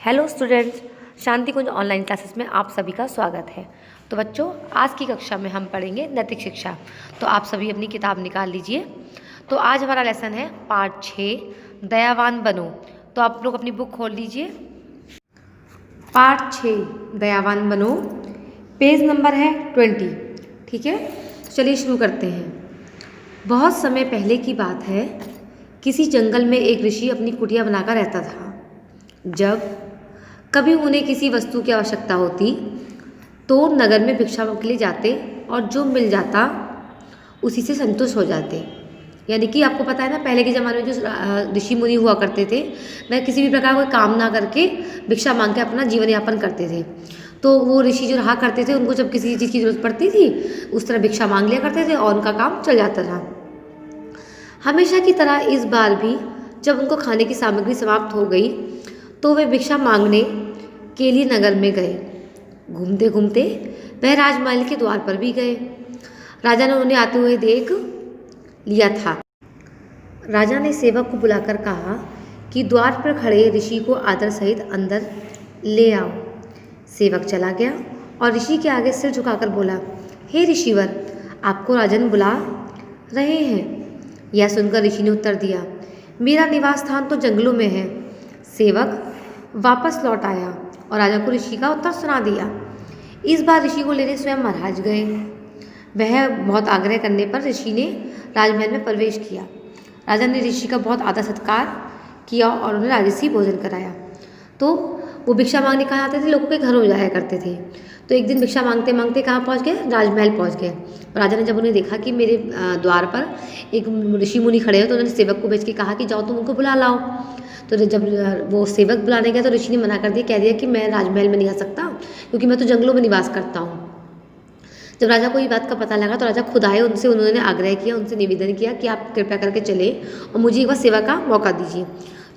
Hello students, शांति कुंज online classes में आप सभी का स्वागत है। तो बच्चों, आज की कक्षा में हम पढ़ेंगे नैतिक शिक्षा। तो आप सभी अपनी किताब निकाल लीजिए। तो आज हमारा लेसन है पार्ट 6, दयावान बनो। तो आप लोग अपनी बुक खोल लीजिए। पार्ट 6, दयावान बनो, पेज नंबर है 20। ठीक है, चलिए शुरू करते हैं। बहुत समय पहले की बात है, किसी जंगल में एक ऋषि अपनी कुटिया बनाकर रहता था। जब कभी उन्हें किसी वस्तु की आवश्यकता होती तो नगर में भिक्षा के लिए जाते और जो मिल जाता उसी से संतुष्ट हो जाते। यानी कि आपको पता है ना, पहले के ज़माने में जो ऋषि मुनि हुआ करते थे, वह किसी भी प्रकार कोई काम ना करके भिक्षा मांग के अपना जीवन यापन करते थे। तो वो ऋषि जो रहा करते थे, उनको जब किसी चीज़ की जरूरत पड़ती थी उस तरह भिक्षा मांग लिया करते थे और उनका काम चल जाता था। हमेशा की तरह इस बार भी जब उनको खाने की सामग्री समाप्त हो गई तो वे भिक्षा मांगने के लिए नगर में गए। घूमते घूमते वह राजमहल के द्वार पर भी गए। राजा ने उन्हें आते हुए देख लिया था। राजा ने सेवक को बुलाकर कहा कि द्वार पर खड़े ऋषि को आदर सहित अंदर ले आओ। सेवक चला गया और ऋषि के आगे सिर झुकाकर बोला, हे ऋषिवर, आपको राजन बुला रहे हैं। यह सुनकर ऋषि ने उत्तर दिया, मेरा निवास स्थान तो जंगलों में है। सेवक वापस लौट आया और राजा को ऋषि का उत्तर सुना दिया। इस बार ऋषि को लेने स्वयं महाराज गए। वह बहुत आग्रह करने पर ऋषि ने राजमहल में प्रवेश किया। राजा ने ऋषि का बहुत आदर सत्कार किया और उन्हें राजसी भोजन कराया। तो वो भिक्षा मांगने कहाँ आते थे, लोगों के घरों जाया करते थे। तो एक दिन भिक्षा मांगते मांगते कहाँ पहुँच गए, राजमहल पहुँच गए। राजा ने जब उन्हें देखा कि मेरे द्वार पर एक ऋषि मुनि खड़े हो, तो उन्होंने सेवक को भेज के कहा कि जाओ तुम उनको बुला लाओ। तो जब वो सेवक बुलाने गया तो ऋषि ने मना कर दिया, कह दिया कि मैं राजमहल में नहीं आ सकता क्योंकि मैं तो जंगलों में निवास करता हूँ। जब राजा को ये बात का पता लगा तो राजा खुद आए, उन्होंने आग्रह किया, उनसे निवेदन किया कि आप कृपया करके चले और मुझे एक बार सेवा का मौका दीजिए।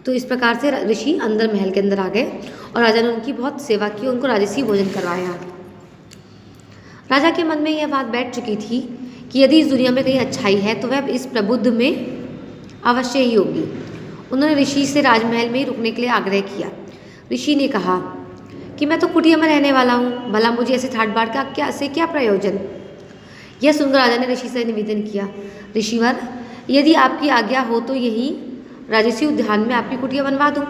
तो इस प्रकार से ऋषि अंदर महल के अंदर आ गए और राजा ने उनकी बहुत सेवा की, उनको राजसी भोजन करवाया। राजा के मन में यह बात बैठ चुकी थी कि यदि इस दुनिया में कहीं अच्छाई है तो वह इस प्रबुद्ध में अवश्य ही होगी। उन्होंने ऋषि से राजमहल में रुकने के लिए आग्रह किया। ऋषि ने कहा कि मैं तो कुटिया में रहने वाला हूँ, भला मुझे ऐसे ठाट बाट का क्या प्रयोजन। यह सुनकर राजा ने ऋषि से निवेदन किया, ऋषिवर, यदि आपकी आज्ञा हो तो यही राजसी उद्यान में आपकी कुटिया बनवा दूँ।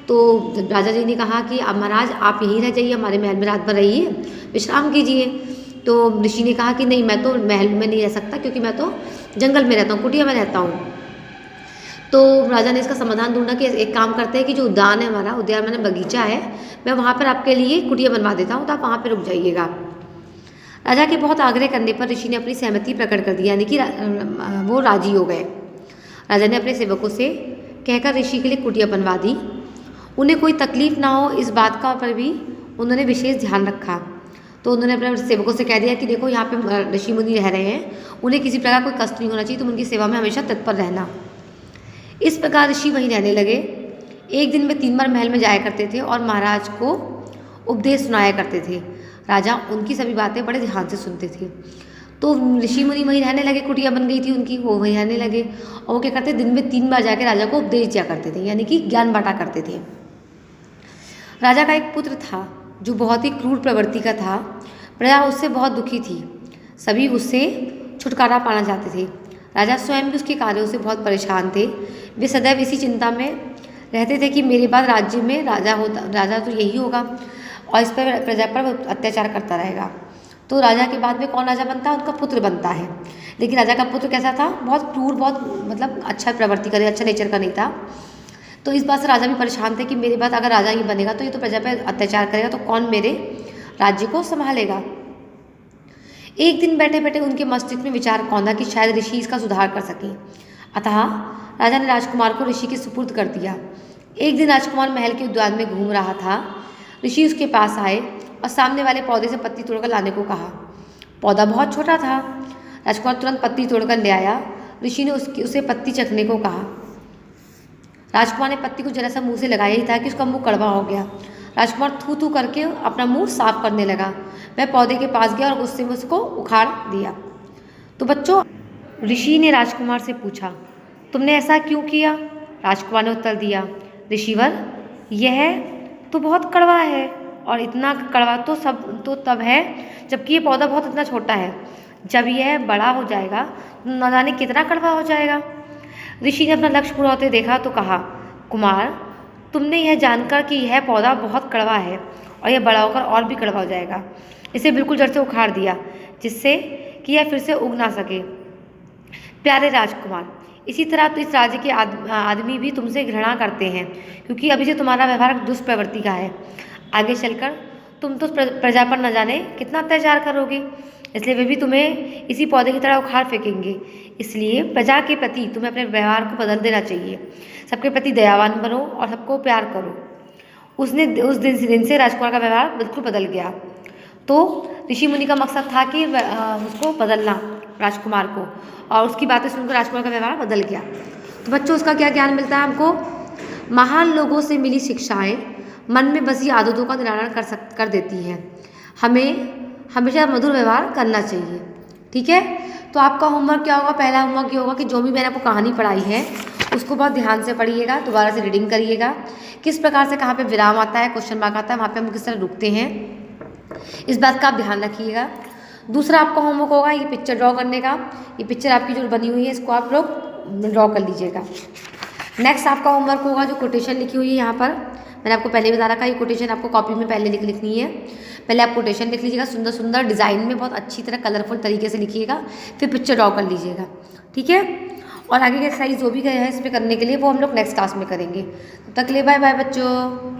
तो राजा जी ने कहा कि अब महाराज आप यहीं रह जाइए, हमारे महल में रात भर रहिए, विश्राम कीजिए। तो ऋषि ने कहा कि नहीं, मैं तो महल में नहीं रह सकता क्योंकि मैं तो जंगल में रहता हूँ, कुटिया में रहता हूँ। तो राजा ने इसका समाधान ढूंढा कि एक काम करते हैं कि जो उद्यान है हमारा, उद्यान मैंने बगीचा है, मैं वहाँ पर आपके लिए कुटिया बनवा देता हूँ, तो आप वहाँ पर रुक जाइएगा। राजा के बहुत आग्रह करने पर ऋषि ने अपनी सहमति प्रकट कर दी, यानी कि वो राजी हो गए। राजा ने अपने सेवकों से कहकर ऋषि के लिए कुटिया बनवा दी। उन्हें कोई तकलीफ ना हो इस बात का पर भी उन्होंने विशेष ध्यान रखा। तो उन्होंने अपने सेवकों से कह दिया कि देखो, यहाँ पे ऋषि मुनि रह रहे हैं, उन्हें किसी प्रकार कोई कष्ट नहीं होना चाहिए, तुम उनकी सेवा में हमेशा तत्पर रहना। इस प्रकार ऋषि वहीं रहने लगे। एक दिन वे 3 बार महल में जाया करते थे और महाराज को उपदेश सुनाया करते थे। राजा उनकी सभी बातें बड़े ध्यान से सुनते थे। तो ऋषि मुनि वहीं रहने लगे, कुटिया बन गई थी उनकी, वो वहीं रहने लगे और वो क्या करते, दिन में 3 बार जाके राजा को उपदेश दिया करते थे, यानी कि ज्ञान बांटा करते थे। राजा का एक पुत्र था जो बहुत ही क्रूर प्रवृत्ति का था। प्रजा उससे बहुत दुखी थी, सभी उससे छुटकारा पाना चाहते थे। राजा स्वयं भी उसके कार्यों से बहुत परेशान थे। वे सदैव इसी चिंता में रहते थे कि मेरे बाद राज्य में राजा तो यही होगा और इस पर प्रजा पर अत्याचार करता रहेगा। तो राजा के बाद में कौन राजा बनता है, उनका पुत्र बनता है। लेकिन राजा का पुत्र कैसा था, बहुत क्रूर, बहुत मतलब अच्छा प्रवृत्ति का, अच्छा नेचर का नहीं था। तो इस बात से राजा भी परेशान थे कि मेरे बाद अगर राजा ही बनेगा तो ये तो प्रजा पर अत्याचार करेगा, तो कौन मेरे राज्य को संभालेगा। एक दिन बैठे बैठे उनके मस्तिष्क में विचार कौंधा कि शायद ऋषि इसका सुधार कर सकें। अतः राजा ने राजकुमार को ऋषि के सुपुर्द कर दिया। एक दिन राजकुमार महल के उद्यान में घूम रहा था। ऋषि उसके पास आए और सामने वाले पौधे से पत्ती तोड़कर लाने को कहा। पौधा बहुत छोटा था। राजकुमार तुरंत पत्ती तोड़कर ले आया। ऋषि ने उसे पत्ती चखने को कहा। राजकुमार ने पत्ती को जरा सा मुँह से लगाया ही था कि उसका मुँह कड़वा हो गया। राजकुमार थू थू करके अपना मुंह साफ करने लगा। वह पौधे के पास गया और गुस्से में उसको उखाड़ दिया। तो बच्चों, ऋषि ने राजकुमार से पूछा, तुमने ऐसा क्यों किया? राजकुमार ने उत्तर दिया, ऋषिवर, यह तो बहुत कड़वा है, और इतना कड़वा तो तब है जबकि ये पौधा बहुत इतना छोटा है। जब यह बड़ा हो जाएगा तो न जाने कितना कड़वा हो जाएगा। ऋषि ने अपना लक्ष्य पूरा होते देखा तो कहा, कुमार, तुमने यह जानकर कि यह पौधा बहुत कड़वा है और यह बड़ा होकर और भी कड़वा हो जाएगा, इसे बिल्कुल जड़ से उखाड़ दिया, जिससे कि यह फिर से उग ना सके। प्यारे राजकुमार, इसी तरह तो इस राज्य के आदमी भी तुमसे घृणा करते हैं, क्योंकि अभी से तुम्हारा व्यवहार दुष्ट प्रवृत्ति का है। आगे चलकर तुम तो प्रजा पर न जाने कितना अत्याचार करोगे, इसलिए वे भी तुम्हें इसी पौधे की तरह उखाड़ फेंकेंगे। इसलिए प्रजा के प्रति तुम्हें अपने व्यवहार को बदल देना चाहिए। सबके प्रति दयावान बनो और सबको प्यार करो। उस दिन से राजकुमार का व्यवहार बिल्कुल बदल गया। तो ऋषि मुनि का मकसद था कि उसको बदलना, राजकुमार को, और उसकी बातें सुनकर राजकुमार का व्यवहार बदल गया। तो बच्चों, उसका क्या ज्ञान मिलता है हमको? महान लोगों से मिली शिक्षाएं मन में बसी आदतों का निवारण कर देती हैं। हमें हमेशा मधुर व्यवहार करना चाहिए। ठीक है, तो आपका होमवर्क क्या होगा? पहला होमवर्क ये होगा कि जो भी मैंने आपको कहानी पढ़ाई है उसको बहुत ध्यान से पढ़िएगा, दोबारा से रीडिंग करिएगा। किस प्रकार से कहाँ पे विराम आता है, क्वेश्चन मार्क आता है, वहाँ पे हम किस तरह रुकते हैं, इस बात का आप ध्यान रखिएगा। दूसरा आपका होमवर्क होगा ये पिक्चर ड्रॉ करने का। ये पिक्चर आपकी जो बनी हुई है इसको आप लोग ड्रॉ कर लीजिएगा। नेक्स्ट आपका होमवर्क होगा जो कोटेशन लिखी हुई है यहाँ पर, मैंने आपको पहले बता रखा है, ये कोटेशन आपको कॉपी में पहले लिखनी है। पहले आप कोटेशन लिख लीजिएगा, सुंदर सुंदर डिज़ाइन में, बहुत अच्छी तरह कलरफुल तरीके से लिखिएगा, फिर पिक्चर ड्रॉ कर लीजिएगा। ठीक है, और आगे के एक्सरसाइज जो भी गए हैं इसमें करने के लिए वो हम लोग नेक्स्ट क्लास में करेंगे। तब तक के लिए बाय बाय बच्चों।